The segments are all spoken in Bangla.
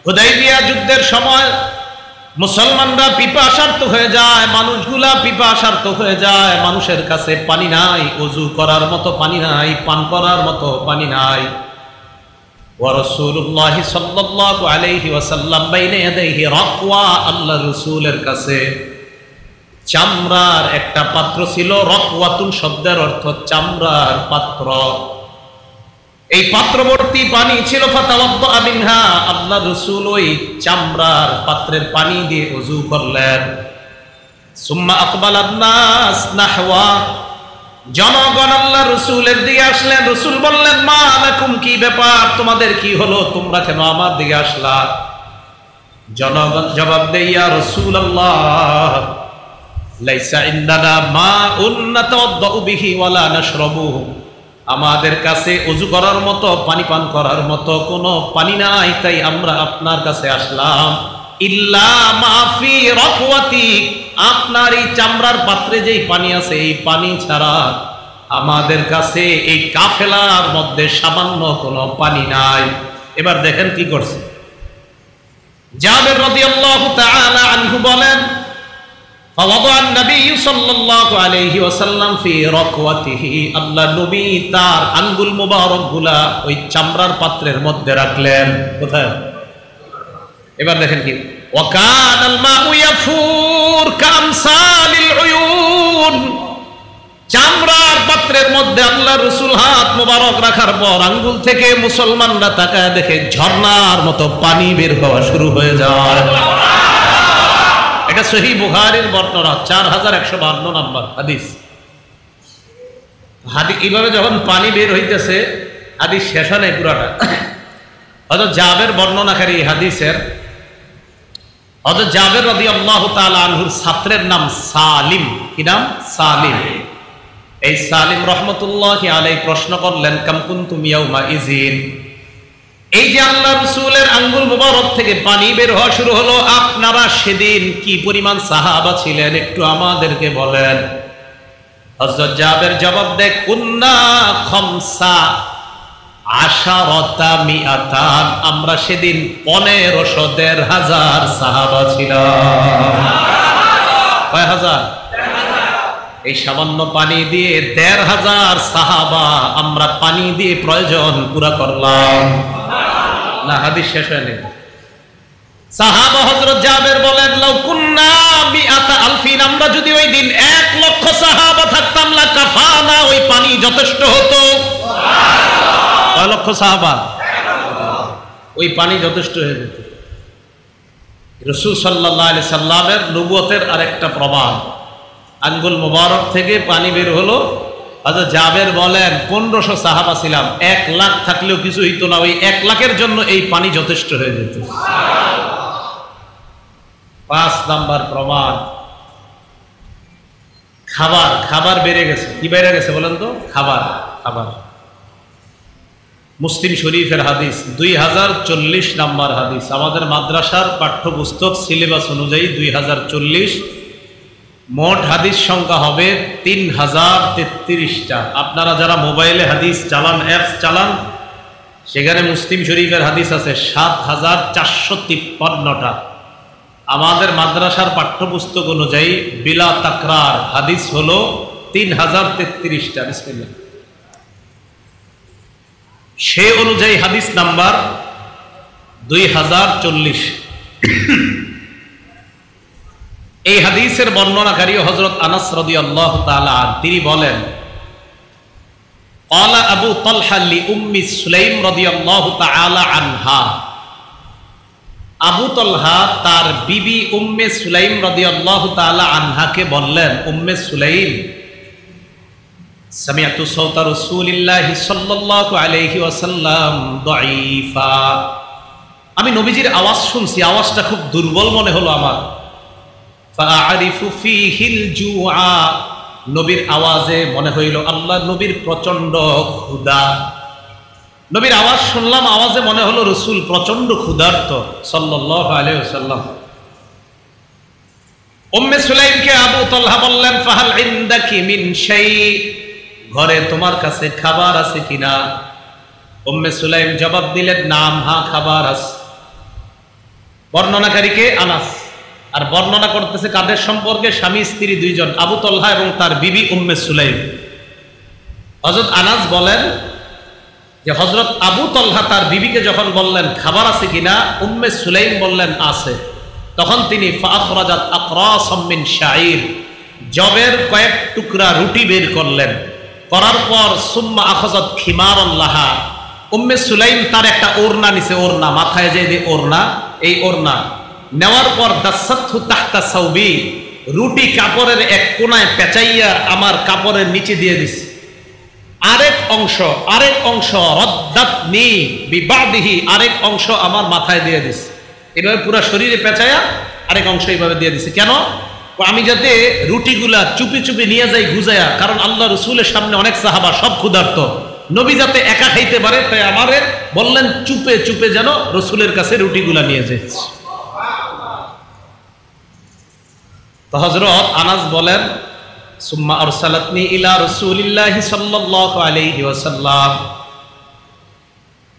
হুদাইবিয়া যুদ্ধের সময় মুসলমানরা পিপাসার্ত হয়ে যায়, মানুষগুলা পিপাসার্ত হয়ে যায়, মানুষের কাছে পানি নাই, ওযু করার মতো পানি নাই, পান করার মতো পানি নাই। ওয়া রাসূলুল্লাহ সাল্লাল্লাহু আলাইহি ওয়াসাল্লাম বাইনা ইয়াদাইহি রাকওয়া, আল্লাহর রাসূলের কাছে চামড়ার একটা পাত্র ছিল। রাকওয়াতুন শব্দের অর্থ চামড়ার পাত্র। এই পাত্রবর্তী পানি ছিল। ফাতাওয়াদ্দা মিনহা, আল্লাহর রাসূল ওই চামড়ার পাত্রের পানি দিয়ে ওযু করলেন। সুম্মা আকবালান নাস নাহওয়া, জনগণ আল্লাহর রাসূলের দিকে আসলেন। রাসূল বললেন, মা লাকুম, কি ব্যাপার, তোমাদের কি হলো, তোমরা কেন আমার দিকে আসলা? জনগণ জবাব দেয়, ইয়া রাসূলুল্লাহ, লাইসা ইনদানা মাউন নাতাওয়াদ্দু বিহি ওয়ালা নাশরাবুহু, আমাদের কাছে ওযু করার মতো, পানি পান করার মতো কোনো পানি নাই, তাই আমরা আপনার কাছে আসলাম। ইল্লা মা ফি রাকওয়াতি, আপনার এই চামড়ার পাত্রে যেই পানি আছে এই পানি ছাড়া আমাদের কাছে এই কাফেলার মধ্যে সামান্য কোনো পানি নাই। এবার দেখেন কি করছে। জাবের রাদিয়াল্লাহু তাআলা আনহু বলেন, ফাওয়াদা নবী সাল্লাল্লাহু আলাইহি ওয়াসাল্লাম ফি রাকওয়াতিহি, আল্লাহ নবী তার আঙ্গুল মুবারকগুলা ওই চামড়ার পাত্রের মধ্যে রাখলেন। কোথায়? এবার দেখেন কি, ওয়া কানাল মাউ ইয়াফুর কামসালিল উয়ুন, চামড়ার পাত্রের মধ্যে আল্লাহর রাসূল হাত মোবারক রাখার পর আঙ্গুল থেকে মুসলমানরা তাকায় দেখে ঝর্ণার মতো পানি বের হওয়া শুরু হয়ে যায়। এটা সহিহ বুখারীর বর্ণনা, 4152 নম্বর হাদিস। এইভাবে যখন পানি বের হইতেছে, হাদিস শেষ হয় নাই পুরাটা। হযরত জাবের বর্ণনাকারী হাদিসের, হযরত জাবের রাদিয়াল্লাহু তাআলা আনহুর ছাত্রের নাম সালিম। কি নাম? সালিম। এই সালিম রহমতুল্লাহি আলাইহি প্রশ্ন করলেন, কাম কুনতুম ইয়াউমা ইযিন, এই যে আল্লাহর রাসূলের আঙ্গুল মুবারক থেকে পানি বের হওয়া শুরু হলো, আপনারা সেদিন কি পরিমাণ সাহাবা ছিলেন একটু আমাদেরকে বলেন। হযরত জাবের জবাব দেয়, কুন্না খামসা আশারাতা মিআতান, আমরা সেদিন 1500 সাহাবা ছিলাম। কয় হাজার? এই সামান্য পানি দিয়ে 1500 সাহাবা আমরা পানি দিয়ে প্রয়োজন পুরা করলাম। না, হাদিস শেষ হয়নি। সাহাবা হযরত জাবের বলেন, লাউ কুন্না বিআতা আলফিন, আমরা যদি ওই দিন 1 লক্ষ সাহাবা থাকতাম, লা কাফানা, ওই পানি যথেষ্ট হতো। সুবহানাল্লাহ। কয় লক্ষ সাহাবা? ওই পানি যথেষ্ট হয়ে যেত। রাসূল সাল্লাল্লাহু আলাইহি সাল্লামের নবুয়তের আরেকটা প্রমাণ, আঙ্গুল মুবারক থেকে পানি বের হলো। হযরত জাবের বলেন 1500 সাহাবা ছিলাম, 1 লাখ থাকলেও কিছু হইতো না, ওই 1 লাখের জন্য এই পানি যথেষ্ট হয়ে যেত। 5 নাম্বার প্রমাণ, খাবার। খাবার বেড়ে গেছে। কি বেড়ে গেছে বলেন তো? খাবার। খাবার। মুসলিম শরীফের হাদিস, 2040 নাম্বার হাদিস। আমাদের মাদ্রাসার পাঠ্যপুস্তক সিলেবাস অনুযায়ী 2040, মোট হাদিস সংখ্যা হবে 3033টা। আপনারা যারা মোবাইলে হাদিস চালান, অ্যাপস চালান, সেখানে মুসলিম শরীফের হাদিস আছে 7453টা। আমাদের মাদ্রাসার পাঠ্যপুস্তক অনুযায়ী বিলা তাকরার হাদিস হলো 3033টা। বিসমিল্লাহ। সে অনুযায়ী হাদিস নাম্বার 2040। এই হাদিসের বর্ণনাকারী হযরত আনাস রাদিয়াল্লাহু তাআলা, তিনি বলেন, ক্বালা আবু তালহা লি উম্মি সুলাইম রাদিয়াল্লাহু তাআলা আনহা, আবু তালহা তার বিবি উম্মে সুলাইম রাদিয়াল্লাহু তাআলা আনহাকে বললেন, উম্মে সুলাইম, সামিআতু সাওতা রাসূলিল্লাহি সাল্লাল্লাহু আলাইহি ওয়াসাল্লাম দাঈফা, আমি নবীজির আওয়াজ শুনছি, আওয়াজটা খুব দুর্বল মনে হলো আমার। ফাআরিফু ফীহিল জুআ, নবীর আওয়াজে মনে হইল আল্লাহ নবীর প্রচন্ড ক্ষুধা। নবীর আওয়াজ শুনলাম, আওয়াজে মনে হলো রাসূল প্রচন্ড ক্ষুধার্ত সাল্লাল্লাহু আলাইহি ওয়াসাল্লাম। উম্মে সুলাইমকে আবু তালহা বললেন, ফাহাল ইনদাকি মিন শাই, ঘরে তোমার কাছে খাবার আছে কিনা? উম্মে সুলাইম জবাব দিলেন, নাম, হ্যাঁ খাবার আছে। বর্ণনাকারীকে আনাস, আর বর্ণনা করতেছে কাদের সম্পর্কে? স্বামী স্ত্রী দুইজন, আবু তলহা এবং তার বিবি উম্মে সুলাইম। হযরত আনাস বলেন যে হযরত আবু তলহা তার বিবিকে যখন বললেন খাবার আছে কিনা, উম্মে সুলাইম বললেন আছে, তখন তিনি ফাখরাজাত আকরাসাম মিন শাঈর, জবের কয়েক টুকরা রুটি বের করলেন। করার পর সুম্মা আখাযাত খিমারান লাহা, উম্মে সুলাইম তার একটা ওড়না নিছে, ওড়না মাথায় যে ওড়না, এই ওড়না নেওয়ার পর দাসাতহু তাহতা সাউবি, রুটি কাপড়ের এক কোণায় পেঁচাইয়া আমার কাপড়ের নিচে দিয়ে দিছে। আরেক অংশ রদ্দাতনি বিবাদিহি, আরেক অংশ আমার মাথায় দিয়ে দিছে। এভাবে পুরো শরীরে পেঁচাইয়া আরেক অংশ এইভাবে দিয়ে দিছে। কেন? আমি যাতে রুটিগুলা চুপি চুপি নিয়ে যাই গুজায়া, কারণ আল্লাহ রসুলের সামনে অনেক সাহাবা সব ক্ষুধার্ত, নবী যাতে একা খাইতে পারে, তাই আমারে বললেন চুপে চুপে যেন রসুলের কাছে রুটিগুলা নিয়ে যায়। তো হযরত আনাস বলেন সুম্মা আরসালাতনি ইলা রাসূলিল্লাহি সাল্লাল্লাহু আলাইহি ওয়াসাল্লাম,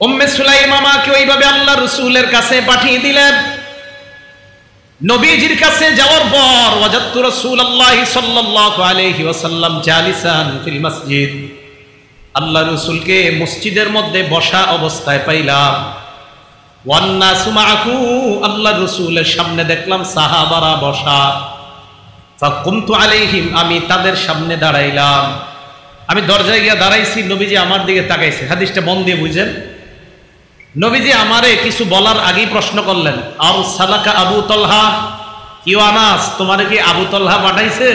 উম্মে সুলাইম আমাকে ওইভাবে আল্লাহ রাসূলের কাছে পাঠিয়ে দিলেন। নবীজির কাছে যাওয়ার পর ওয়াজাদতু রাসূলুল্লাহি সাল্লাল্লাহু আলাইহি ওয়াসাল্লাম জালিসান ফিল মসজিদ, আল্লাহ রাসূলকে মসজিদের মধ্যে বসা অবস্থায় পাইলাম। ওয়ান নাসু মাআহু, আল্লাহ রাসূলের সামনে দেখলাম সাহাবারা বসা। ফাকুমতু আলাইহিম, আমি তাদের সামনে দাঁড়াইলাম। আমি দরজায় গিয়ে দাঁড়াইছি, নবীজি আমার দিকে তাকাইছে। হাদিসটা মন দিয়ে বুঝেন। নবীজি আমারে কিছু বলার আগেই প্রশ্ন করলেন, আর সালাকা আবু তলহা, কি আনাস, তোমারে কি আবু তলহা পাঠাইছে?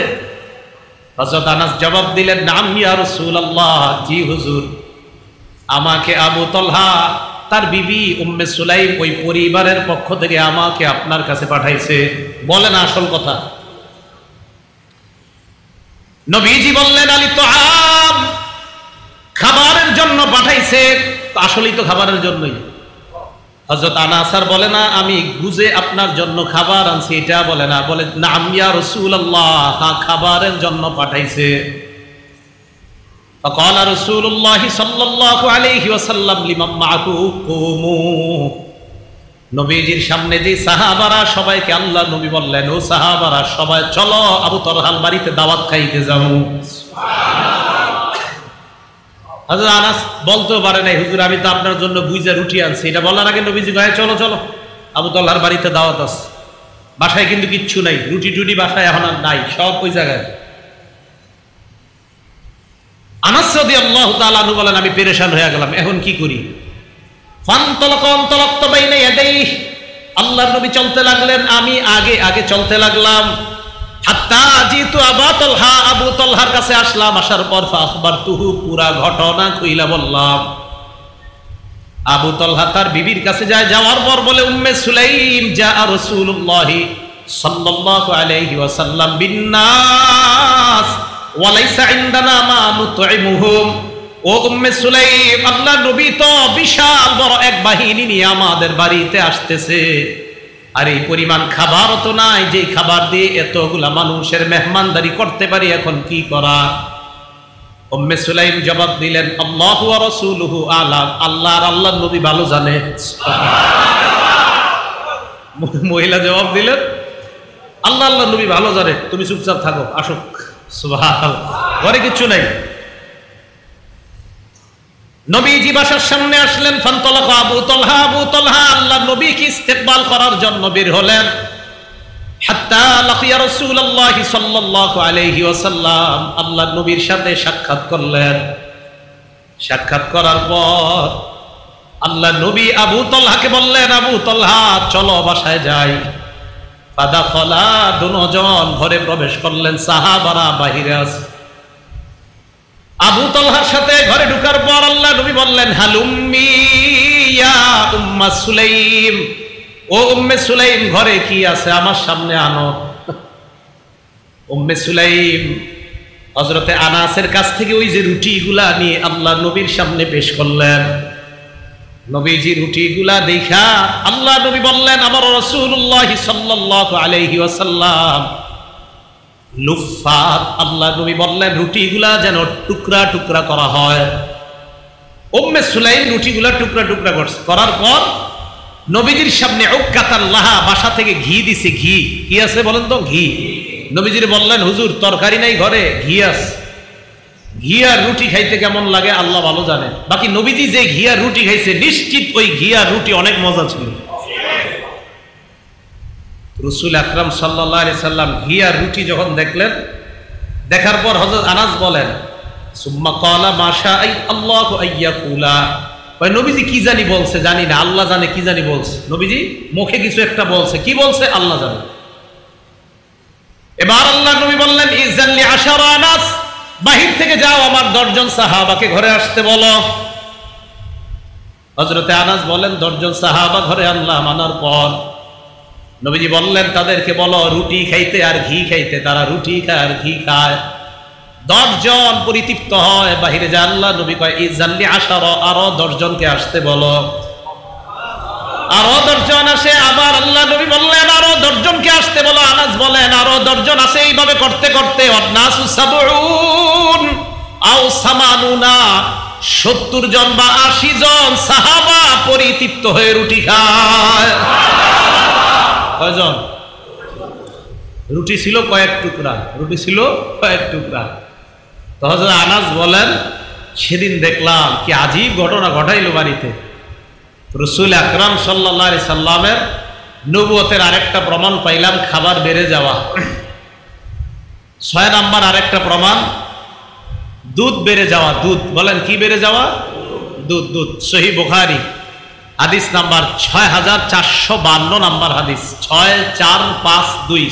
হযরত আনাস জবাব দিলেন, নাম ইয়া রাসূলুল্লাহ, জি হুজুর, আমাকে আবু তলহা তার বিবি উম্মে সুলাইম ওই পরিবারের পক্ষ থেকে আমাকে আপনার কাছে পাঠাইছে। বলেন আসল কথা। নবীজি বললেন, আলী তোআম, খাবারের জন্য পাঠাইছে। আসলেই তো খাবারের জন্যই। হযরত আনাস আর বলে না আমি গুজে আপনার জন্য খাবার আনছি, এটা বলে না, বলে নাম ইয়া রাসূলুল্লাহ, হ্যাঁ খাবারের জন্য পাঠাইছে। فقال رسول الله صلى الله عليه وسلم لمن معه قوموا, নবীজির সামনে যে সাহাবারা সবাইকে আল্লাহ নবী বললেন, ও সাহাবারা সবাই চলো আবু তলহার বাড়িতে দাওয়াত খাইতে যাও। হযরত আনাস বলতেও পারে নাই, হুজুর আমি তো আপনার জন্য বুইজা রুটি আনছি। এটা বলার আগে নবীজি কয়, চলো চলো আবু তলহার বাড়িতে দাওয়াত আছে। বাসায় কিন্তু কিচ্ছু নাই, রুটি টুটি বাসায় এখন আর নাই, সব ওই জায়গায়। আনাস রাদিয়াল্লাহু তাআলা আনহু বলেন, আমি পেরেশান হয়ে গেলাম, এখন কি করি? ফানতালাকতু বাইনা ইয়াদাইহি, আল্লাহর নবী চলতে লাগলেন, আমি আগে আগে চলতে লাগলাম। হাত্তা জিতু আবু তলহা, আবু তলহার কাছে আসলাম। আসার পর ফাখবারতুহু, পুরা ঘটনা কইলা বললাম। আবু তলহা তার বিবির কাছে যায়, যাওয়ার পর বলে, উম্মে সুলাইম জা রাসূলুল্লাহি সাল্লাল্লাহু আলাইহি ওয়াসাল্লাম বিন্নাস ওয়া লাইসা ইনদানা মা নুতইমুহুম, ও উম্মে সুলাইম, আল্লাহর নবী তো বিশাল বড় এক বাহিনী নিয়ে আমাদের বাড়িতে আসতেছে, আর এই পরিমাণ খাবার তো নাই যে খাবার দিয়ে এতগুলা মানুষের মেহমানদারি করতে পারি, এখন কি করা? উম্মে সুলাইম জবাব দিলেন, আল্লাহু ওয়া রাসূলুহু আ'লাম, আল্লাহ আর আল্লাহর নবী ভালো জানে। মহিলা জবাব দিলেন, আল্লাহ আল্লাহর নবী ভালো জানে, তুমি চুপচাপ থাকো, আসুক। সুবহানাল্লাহ, ঘরে কিচ্ছু নাই। নবীজি বাসার সামনে আসলেন। ফানতালাকা আবু তলহা, আবু তলহা আল্লাহর নবীকে ইস্তেকবাল করার জন্য বের হলেন। হাত্তা লাকিয়া রাসূলুল্লাহ সাল্লাল্লাহু আলাইহি ওয়াসাল্লাম, আল্লাহর নবীর সাথে সাক্ষাৎ করলেন। সাক্ষাৎ করার পর আল্লাহর নবী আবু তলহাকে বললেন, আবু তলহা চলো বাসায় যাই। ফাদাখালা, দুজন ঘরে প্রবেশ করলেন, সাহাবারা বাহিরে আছে। আবু তলহার সাথে ঘরে ঢোকার পর আল্লাহ নবী বললেন, হালুম্মি ইয়া উম্মে সুলাইম, ও উম্মে সুলাইম ঘরে কি আছে আমার সামনে আনো। উম্মে সুলাইম হযরতে আনাসের কাছ থেকে ওই যে রুটিগুলা নিয়ে আল্লাহ নবীর সামনে পেশ করলেন। নবীজি রুটিগুলা দেখা আল্লাহ নবী বললেন, আমার রাসূলুল্লাহ সাল্লাল্লাহু আলাইহি ওয়াসাল্লাম লুফাত, আল্লাহ নবী বললেন রুটিগুলা যেন টুকরা টুকরা করা হয়। উম্মে সুলাইম রুটিগুলা টুকরা টুকরা করছে, করার পর নবীজির সামনে উক্কাতাল্লাহ, বাসা থেকে ঘি দিছে। ঘি কি আছে বলেন তো? ঘি। নবীজির বললেন, হুজুর তরকারি নাই ঘরে, ঘি আছে। ঘি আর রুটি খাইতে কেমন লাগে আল্লাহ ভালো জানে। বাকি নবীজি যে ঘি আর রুটি খাইছে, নিশ্চিত ওই ঘি আর রুটি অনেক মজা ছিল। রাসূল আকরাম সাল্লাল্লাহু আলাইহি সাল্লাম ঘি আর রুটি যখন দেখলেন, দেখার পর হযরত আনাস বলেন, সুম্মা ক্বালা মা শাআ আল্লাহু আইয়াকুলা। ওই নবীজি কি জানি বলছে, জানি না, আল্লাহ জানে কি জানি বলছে। নবীজি মুখে কিছু একটা বলছে, কি বলছে আল্লাহ জানে। এবার আল্লাহ নবী বললেন, ইযাল্লি আশারা আনাস, বাহির থেকে যাও, আমার 10 জন সাহাবাকে ঘরে আসতে বলো। হযরতে আনাস বলেন, 10 জন সাহাবা ঘরে আনলাম। আনার পর নবীজি বললেন, তাদেরকে বলো রুটি খাইতে আর ঘি খাইতে। তারা রুটি খায় আর ঘি খায়। 10 জন পরিতৃপ্ত হয়, বাহিরে যায়। আল্লাহ নবী কয়, ইযাল্লি আশারা, আরো 10 জনকে আসতে বলো। আরো 10 জন আসে। আবার আল্লাহ নবী বললেন, আরো 10 জনকে আসতে বলো। আনাস বলেন, আরো 10 জন আসে। এইভাবে করতে করতে অন্নাসু সাবউন আও সামানুনা, 70 জন বা 80 জন সাহাবা পরিতৃপ্ত হয়ে রুটি খায়। কয়জন? রুটি ছিল কয়েক টুকরা, রুটি ছিল কয়েক টুকরা। তো হযরত আনাস বলেন, সেদিন দেখলাম কি আজীব ঘটনা ঘটাইল বাড়িতে। রাসূল আকরাম সাল্লাল্লাহু আলাইহি সাল্লামের নবুয়তের আরেকটা প্রমাণ পাইলাম, খাবার বেড়ে যাওয়া। 6 নাম্বার আরেকটা প্রমাণ, দুধ বেড়ে যাওয়া। দুধ বলেন কি বেড়ে যাওয়া? দুধ। দুধ সহিহ বুখারী হাদিস নাম্বার 6452 নাম্বার হাদিস, 6452,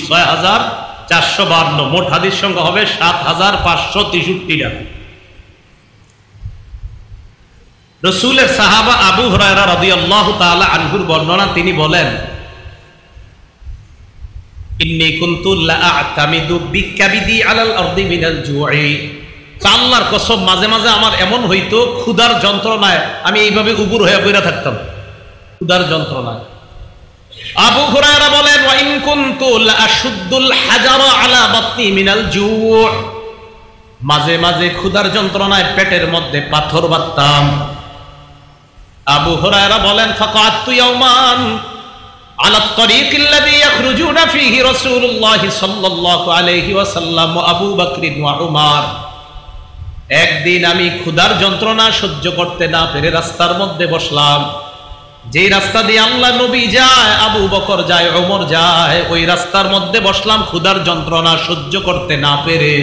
6452। মোট হাদিস সংখ্যা হবে 7563টা। রাসূলের সাহাবা আবু হুরায়রা রাদিয়াল্লাহু তাআলা আনহুর বর্ণনা, তিনি বলেন, ইন্নী কুনতু লা আ'তামিদু বিকাবিদি আলাল আরদি মিনাল জু'i। আল্লাহর কসম, মাঝে মাঝে আমার এমন হইতো ক্ষুধার যন্ত্রণায় আমি এইভাবে উবুর হয়ে পড়ে থাকতাম, ক্ষুধার যন্ত্রণায়। আবু হুরায়রা বলেন, ওয়া ইন কুনতু লা আশুদ্দুল হাজারা আলা বাতনি মিনাল জু'। মাঝে মাঝে ক্ষুধার যন্ত্রণায় পেটের মধ্যে পাথর বাঁধতাম। আবু হুরায়রা বলেন, ফাকাতু ইয়াওমান আলা আত-তারিকিল্লাযী ইয়াখরুজুনা ফীহি রাসূলুল্লাহ সাল্লাল্লাহু আলাইহি ওয়াসাল্লাম ওয়া আবু বকর ওয়া উমর। একদিন আমি ক্ষুধার যন্ত্রণা সহ্য করতে না পেরে রাস্তার মধ্যে বসলাম। যেই রাস্তা দিয়ে আল্লাহ নবী যায়, আবু বকর যায়, ওমর যায়, ওই রাস্তার মধ্যে বসলাম ক্ষুধার যন্ত্রণা সহ্য করতে না পেরে।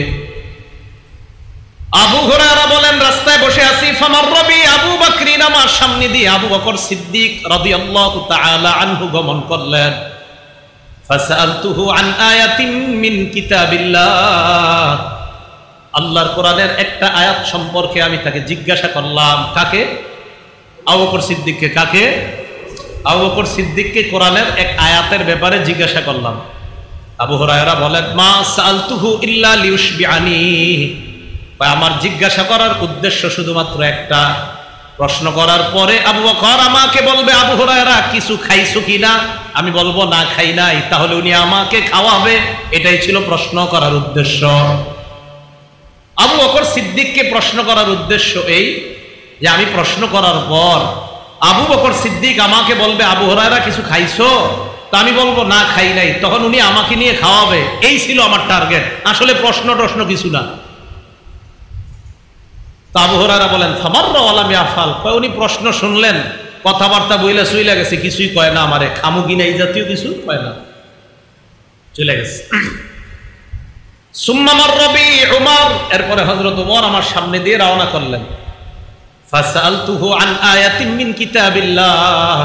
আবু হুরায়রা বলেন, রাস্তায় বসে আছি, ফামাররা বি আবু বকরিন, আমার সামনে দিয়ে আবু বকর সিদ্দিক রাদিয়াল্লাহু তাআলা আনহু গমন করলেন। ফাসআলতুহু আন আয়াতিন মিন কিতাবিল্লাহ, আল্লাহর কোরআনের একটা আয়াত সম্পর্কে আমি তাকে জিজ্ঞাসা করলাম। কাকে? আবু বকর সিদ্দিককে। কাকে? আবু বকর সিদ্দিককে কোরআনের এক আয়াতের ব্যাপারে জিজ্ঞাসা করলাম। আবু হুরায়রা বলেন, মা সালতুহু ইল্লা লিউশবিআনি, আমার জিজ্ঞাসা করার উদ্দেশ্য শুধুমাত্র একটা। প্রশ্ন করার পরে আবু বকর আমাকে বলবে, আবু হুরায়রা কিছু খাইছো কিনা? আমি বলবো না খাই নাই, তাহলে উনি আমাকে খাওয়াবে। এটাই ছিল প্রশ্ন করার উদ্দেশ্য। আবু বকর সিদ্দিককে প্রশ্ন করার উদ্দেশ্য এই যে আমি প্রশ্ন করার পর আবু বকর সিদ্দিক আমাকে বলবে, আবু হুরায়রা কিছু খাইছো? তো আমি বলবো না খাই নাই, তখন উনি আমাকে নিয়ে খাওয়াবে। এই ছিল আমার টার্গেট, আসলে প্রশ্ন কিছু না। তো আবু হুরায়রা বলেন, ফামাররা ওয়া লাম ইয়াফাল, উনি প্রশ্ন শুনলেন, কথাবার্তা বইলা চলে গেছে, কিছুই কয় না আমারে, খামু কিনা এই জাতীয় কিছু কয় না, চলে গেছে। সুম্মা মাররা বি উমর, এরপরে হযরত ওমর আমার সামনে দিয়ে রওনা করলেন। ফাসআলতুহু আন আয়াতিন মিন কিতাবিল্লাহ,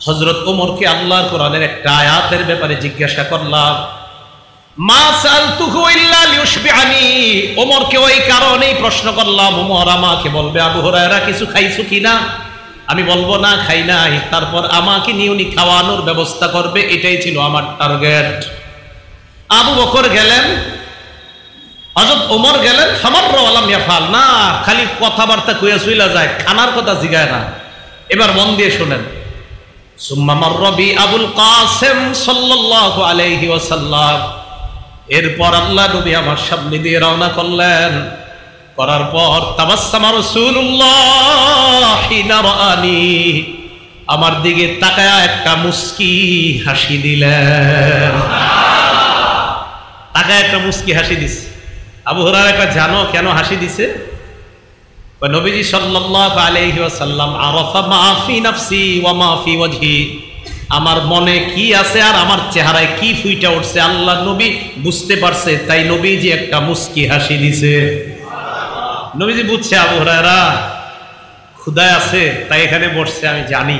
হযরত ওমরকে আল্লাহর কোরআনের একটা আয়াতের ব্যাপারে জিজ্ঞাসা করলাম। মা সালতুহু ইল্লা লিউশবিআনি, ওমরকে ওই কারণেই প্রশ্ন করলাম, ওমর আমাকে বলবে, আবু হুরায়রা কিছু খাইছো কিনা? আমি বলবো না খাই নাই, তারপর আমাকে নিয়ে উনি খাওয়ানোর ব্যবস্থা করবে। এটাই ছিল আমার টার্গেট। আবু বকর গেলেন, হযরত ওমর গেলেন, ফামাররা ওয়া লাম ইয়াফাল, না খালি কথাবার্তা কইয়া চইলা যায়, খানার কথা জিগায় না। এবার মন দিয়ে শুনেন। সুম্মা মাররা বি আবুল কাসিম সাল্লাল্লাহু আলাইহি ওয়াসাল্লাম, এরপর আল্লাহ নবী আমার সামনে দিয়ে রওনা করলেন। করার পর তাবাসসামা রাসূলুল্লাহ হিনা রাআনি, আমার দিকে তাকায়া একটা মুস্কি হাসি দিলেন। তাকায় একটা মুস্কি হাসি দিছে। আবু হুরায়রা কয়, জানো কেন হাসি দিছে? নবীজি সাল্লাল্লাহু আলাইহি ওয়াসাল্লাম আরাফা মা ফি নাফসি ওয়া মা ফি ওয়াজহি, আমার মনে কি আছে আর আমার চেহারায় কি ফুইটা উঠছে আল্লাহ নবী বুঝতে পারছে, তাই নবীজি একটা মুস্কি হাসি দিছে। নবীজি বুঝছে আবু হুরায়রা ক্ষুধায় আছে তাই এখানে বসছে, আমি জানি।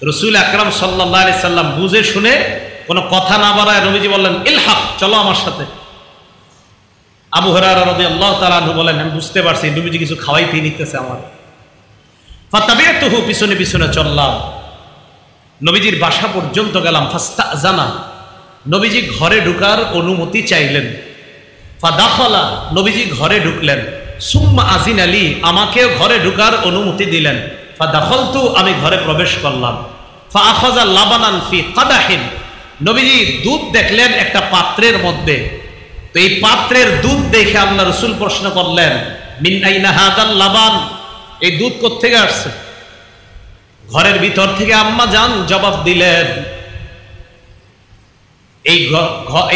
রাসূল আকরাম সাল্লাল্লাহু আলাইহি সাল্লাম বুঝে শুনে কোনো কথা না বাড়ায় নবীজি বললেন, ইলহাক, চলো আমার সাথে। আবু হুরায়রা রাদিয়াল্লাহু তাআলা আনহু বলেন, আমি বুঝতে পারছি নবীজি কিছু খাওয়াইতে নিতেছে আমার। ফাতাবিতুহু, পিছনে পিছনে চললাম, নবীজির বাসা পর্যন্ত গেলাম। ফাস্তাজানা, নবীজি ঘরে ঢুকার অনুমতি চাইলেন। ফাদাখালা, নবীজি ঘরে ঢুকলেন। সুম্মা আজিন আলী, আমাকেও ঘরে ঢুকার অনুমতি দিলেন। ফাদাখালতু, আমি ঘরে প্রবেশ করলাম। ফাআখাযা লাবানান ফি কাদাহিন, নবীজি দুধ দেখলেন একটা পাত্রের মধ্যে। তো এই পাত্রের দুধ দেখে আল্লাহ রাসূল প্রশ্ন করলেন, মিন আইনা হাযাল লাবান, এই দুধ কোত্থেকে আসছে? ঘরের ভিতর থেকে আম্মা জান জবাব দিলেন,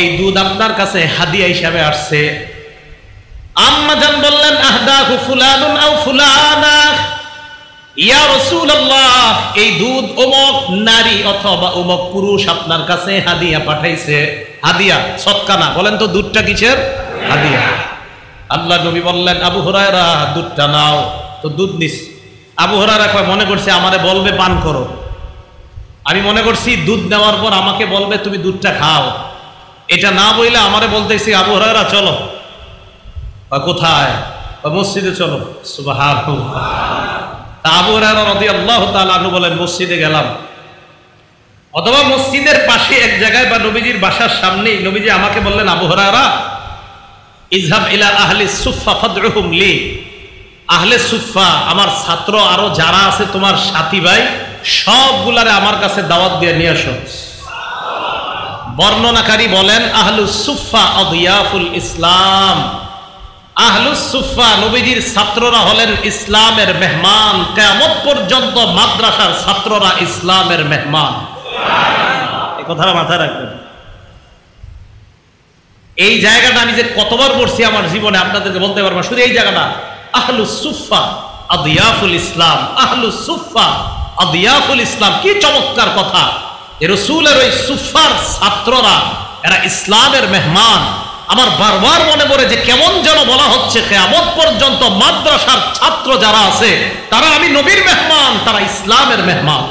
এই দুধ আপনার কাছে হাদিয়া হিসাবে আসছে। আম্মা জান বললেন, আহদাহু ফুলানুন আও ফুলানা, ইয়া রাসূলুল্লাহ, এই দুধ অমুক নারী অথবা অমুক পুরুষ আপনার কাছে হাদিয়া পাঠাইছে। হাদিয়া, সদকা না। বলেন তো দুধটা কিসের? হাদিয়া। আল্লাহ নবী বললেন, আবু হুরায়রা দুধটা নাও। তো দুধ নিস। আবু হুরায়রা কয়, মনে করছি আমারে বলবে পান করো। আমি মনে করছি দুধ নেওয়ার পর আমাকে বলবে তুমি দুধটা খাও। এটা না বইলে আমারে বলতেছি, আবু হুরায়রা চলো। কোথায়? মসজিদে চলো। সুবহানাল্লাহ। আবু হুরায়রা রাদিয়াল্লাহু তাআলা আনহু বলেন, মসজিদে গেলাম। অথবা মসজিদের পাশে এক জায়গায় বা নবীজির বাসার সামনে নবীজি আমাকে বললেন, আবু হুরায়রা ইযহাব ইলা আহলি সুফফা ফাদউহুম লি, আহলে সুফফা আমার ছাত্র আরো যারা আছে তোমার সাথী ভাই সবগুলারে আমার কাছে দাওয়াত দিয়ে নিয়ে আসো। বর্ণনাকারী বলেন, আহলুস সুফফা আদিয়াফুল ইসলাম, আহলুস সুফফা নবীজির ছাত্ররা হলেন ইসলামের মেহমান। কিয়ামত পর্যন্ত মাদ্রাসার ছাত্ররা ইসলামের মেহমান। এই কথাটা মাথায় রাখবেন। এই জায়গাটা আমি যে কতবার পড়ছি আমার জীবনে আপনাদেরকে বলতে পারবো, শুধু এই জায়গাটা, আহলুস সুফফা আদিয়াফুল ইসলাম, আহলুস সুফফা আদিয়াফুল ইসলাম। কি চমৎকার কথা! রাসূলের ওই সুফফার ছাত্ররা এরা ইসলামের মেহমান। আমার বারবার মনে পড়ে যে কেমন যেন বলা হচ্ছে কিয়ামত পর্যন্ত মাদ্রাসার ছাত্র যারা আছে তারা আমি নবীর মেহমান, তারা ইসলামের মেহমান।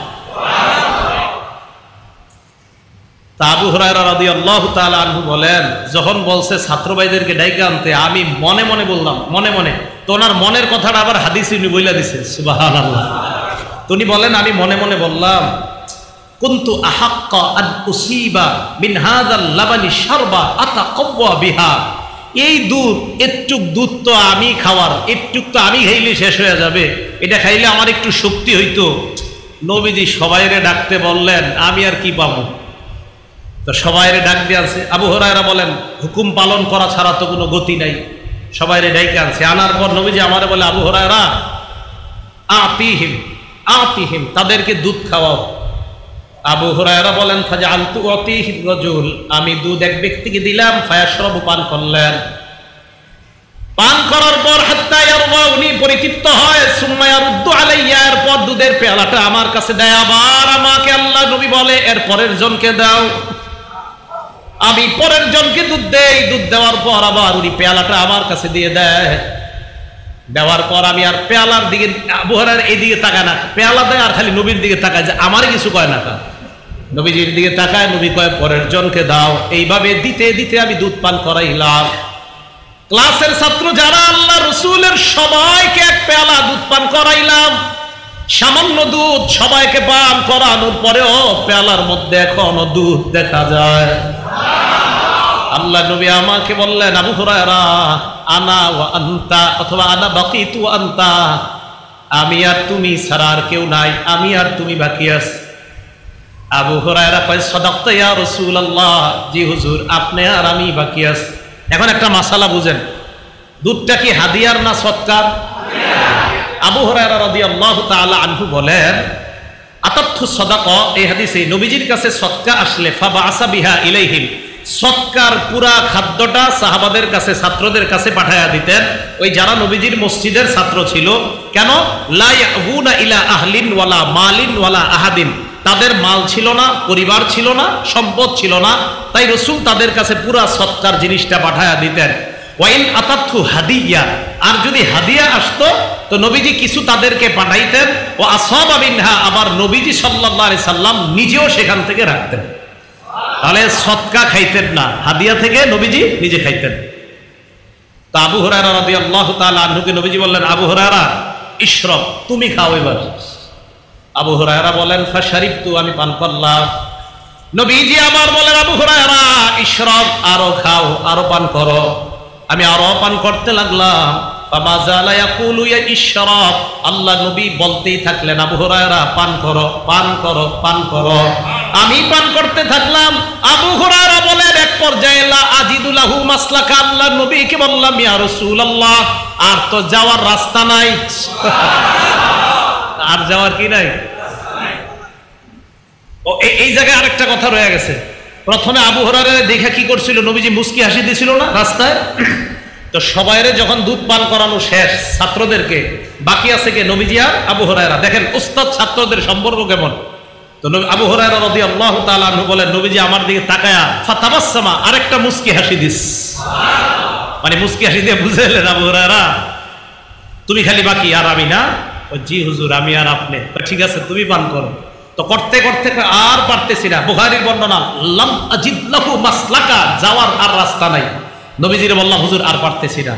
আবু হুরায়রা রাদিয়াল্লাহু তাআলা আনহু বলেন, যখন বলছে ছাত্র ভাইদেরকে ডাইকে আনতে, আমি মনে মনে বললাম, মনে মনে। তো ওনার মনের কথাটা আবার হাদিসে উনি বইলা দিছে। সুবহানাল্লাহ। তো উনি বলেন, আমি মনে মনে বললাম, কুনতু আহাক্কা আন উসিবা মিন হাযাল লাবানি শারবা আতাকাওয়া বিহা, এই দুধ, একটুক দুধ তো আমি খাওয়ার, একটুক তো আমি খাইলে শেষ হয়ে যাবে, এটা খাইলে আমার একটু শক্তি হইতো। নবীজি সবাইরে ডাকতে বললেন, আমি আর কি পাবো? তো সবাইরে ডাক দিয়ে আনছে। আবু হুরায়রা বলেন, হুকুম পালন করা ছাড়া তো কোনো গতি নাই। সবাইরে ডাইকে আনছে। আনার পর নবীজি আমারে বলে, আবু হুরায়রা আতিহিম আতিহিম, তাদেরকে দুধ খাওয়াও। আবু হুরায়রা বলেন, ফাজআলতু আতিহি রাজুল, আমি দুধ এক ব্যক্তিকে দিলাম। ফায়াশরাবু, পান করলেন। পান করার পর হাত্তা ইয়ারওয়া, উনি পরিতৃপ্ত হয়। সুম্মা ইয়ারুদ্দু আলাইয়া, এরপর দুধের পেয়ালাটা আমার কাছে দেয়। আবার আমাকে আল্লাহ নবী বলে, এর পরের জনকে দাও। আমি পরের জনকে দুধ দেই। দুধ দেওয়ার পর আবার উনি পেয়ালাটা আমার কাছে দিয়ে দেয়। দেওয়ার পর আমি আর পেয়ালার দিকে, আবু হুরায়রা এদিকে তাকায় না, পেয়ালা দেয় আর খালি নবীর দিকে তাকায়, যে আমার কিছু কয় না। নবীজির দিকে তাকায়, নবী কয়, পরের জনকে দাও। এইভাবে দিতে দিতে আমি দুধ পান করাইলাম। ক্লাসের ছাত্র যারা, আল্লাহ রাসূলের সবাইকে এক পেয়ালা দুধ পান করাইলাম। সামান্য দুধ সবাইকে পান করানোর পরেও পেয়ালার মধ্যে এখনো দুধ দেখা যায়। আল্লাহ নবী আমাকে বললেন, আবু হুরায়রা আনা ওয়া আনতা, অথবা আনা বাকিতু আনতা, আমি আর তুমি ছাড়া আর কেউ নাই, আমি আর তুমি বাকি আছি। আবু হুরায়রা কয়, সাদাকতা ইয়া রাসূলুল্লাহ, জি হুজুর, আপনি আর আমি বাকি আছি। এখন একটা মাসালা বুঝেন, দুধটা কি হাদিয়ার না সৎকার? আবু হুরায়রা রাদিয়াল্লাহু তাআলা আনহু বলেন, আতাতহু সাদাকা, এই হাদিসে নবীজির কাছে সদকা আসলে ফাবাআসা বিহা ইলাইহিম, সদকার পুরা খাদ্যটা সাহাবাদের কাছে, ছাত্রদের কাছে পাঠায়া দিতেন, ওই যারা নবীজির মসজিদের ছাত্র ছিল। কেন? লা ইয়াবুনা ইলা আহলিন ওয়ালা মালিন ওয়ালা আহাদিন, তাদের মাল ছিল না, পরিবার ছিল না, সম্পদ ছিল না, তাই রাসূল তাদের কাছে পুরা সদকার জিনিসটা পাঠায়া দিতেন। ওয়াইন আতাতহু হাদিয়া, আর যদি হাদিয়া আসতো তো নবীজি কিছু তাদেরকে পাঠাইতেন। ও আসাবা মিনহা, আবার নবীজি সাল্লাল্লাহু আলাইহি সাল্লাম নিজেও সেখান থেকে রাখতেন। তাহলে সদকা খাইতেন না, হাদিয়া থেকে নবীজি নিজে খাইতেন। তো আবু হুরায়রা রাদিয়াল্লাহু তাআলা আনহুকে নবীজি বললেন, আবু হুরায়রা ইশরাব, তুমি খাও এবার। আবু হুরায়রা বলেন ফাশারিবতু, আমি পান করলাম। নবীজি আবার বলেন, আবু হুরায়রা ইশরাব, আরো খাও, আরো পান করো। আমি আরো পান করতে লাগলাম। ফামাযালা ইয়াকুলু ইয়া ইশরাব, আল্লাহ নবী বলতেই থাকলেন, আবু হুরায়রা পান করো, পান করো, পান করো। আমি পান করতে থাকলাম। আবু হুরায়রা বলেন এক পর্যায়ে লা আজিদু লাহু মাসলাকা, আল্লাহ নবীকে বললাম, ইয়া রাসূলুল্লাহ, আর তো যাওয়ার রাস্তা নাই। আর যাওয়ার কি নাই? ও এই জায়গায় আরেকটা কথা রয়ে গেছে। প্রথমে আবু হুরায়রা দেখে কি করছিল, নবীজি মুস্কি হাসি দিছিল না রাস্তায়। তো সবাইরে যখন দুধ পান করানো শেষ ছাত্রদেরকে, বাকি আছে কে? নবীজি আর আবু হুরায়রা। দেখেন উস্তাদ ছাত্রদের সম্পর্ক কেমন। তো আবু হুরায়রা রাদিয়াল্লাহু তাআলা আনহু বলেন, নবীজি আমার দিকে তাকায়া ফাতাবাসসামা, আরেকটা মুস্কি হাসি দিস। মানে মুস্কি হাসি দিয়ে বুঝাইলেন, আবু হুরায়রা তুমি খালি বাকি, আর আমি না। জি হুজুর, আমি আর আপনি। ঠিক আছে, তুমি পান করো। তো করতে করতে আর পারতেছি না। বুখারীর বর্ণনা, লাম আজিদ লাহু মাসলাকা, যাওয়ার আর রাস্তা নাই। নবীজিরে বললাম, হুজুর আর পারতেছি না।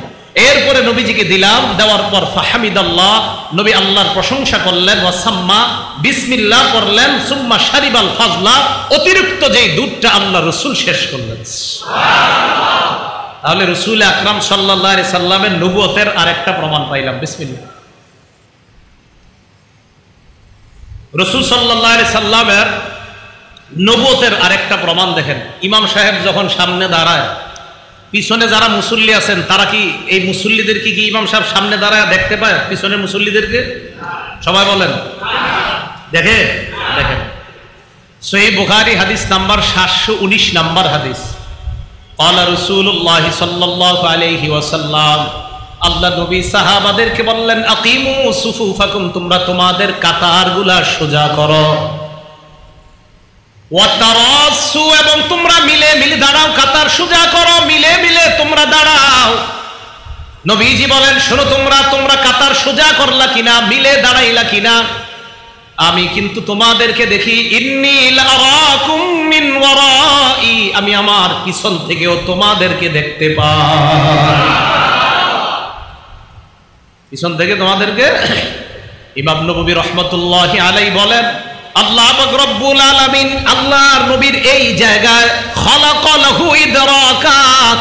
এরপরে নবীজিকে দিলাম, দেওয়ার পর ফাহামিদাল্লাহ, নবী আল্লাহর প্রশংসা করলেন, ওয়াসাম্মা, বিসমিল্লাহ করলেন, সুম্মা শারিবাল ফাজলা, অতিরিক্ত যেই দুধটা আল্লাহ রাসূল শেষ করলেন। সুবহানাল্লাহ। তাহলে রাসূল আকরাম সাল্লাল্লাহু আলাইহি সাল্লামের নবুয়তের আরেকটা প্রমাণ পাইলাম। বিসমিল্লাহ। রাসূল সাল্লাল্লাহু আলাইহি সাল্লামের নবুয়তের আরেকটা প্রমাণ দেখেন। ইমাম সাহেব যখন সামনে দাঁড়ায়, পিছনে যারা মুসল্লি আছেন তারা কি এই মুসল্লিদেরকে কি ইমাম সাহেব সামনে দাঁড়ায় দেখতে পায়? পিছনের মুসল্লিদেরকে সবাই বলেন দেখে? দেখেন সহিহ বুখারী হাদিস নাম্বার 719 নাম্বার হাদিস। ক্বালা রাসূলুল্লাহ সাল্লাল্লাহু আলাইহি ওয়াসাল্লাম, আল্লাহ নবী সাহাবাদেরকে বললেন, আকিমু সুফুফাকুম, তোমরা তোমাদের কাতারগুলা সোজা করো। ওয়াতারাসু, এবং তোমরা মিলে মিলে দাঁড়াও, কাতার সোজা করো, মিলে মিলে তোমরা দাঁড়াও। নবীজি বলেন, শোনো, তোমরা কাতার সোজা করলা কিনা, মিলে দাঁড়াইলা কিনা? আমি কিন্তু তোমাদেরকে দেখি, ইন্নী লারাকুম মিন ওয়ারাই, আমি আমার পিছন থেকেও তোমাদেরকে দেখতে পাই। পিছন থেকে তোমাদেরকে। ইমাম নববী রাহমাতুল্লাহি আলাইহি বলেন, আল্লাহ পাক রব্বুল আলামিন আল্লাহর নবীর এই জায়গায় খালাকা লাহু ইদরাকাত,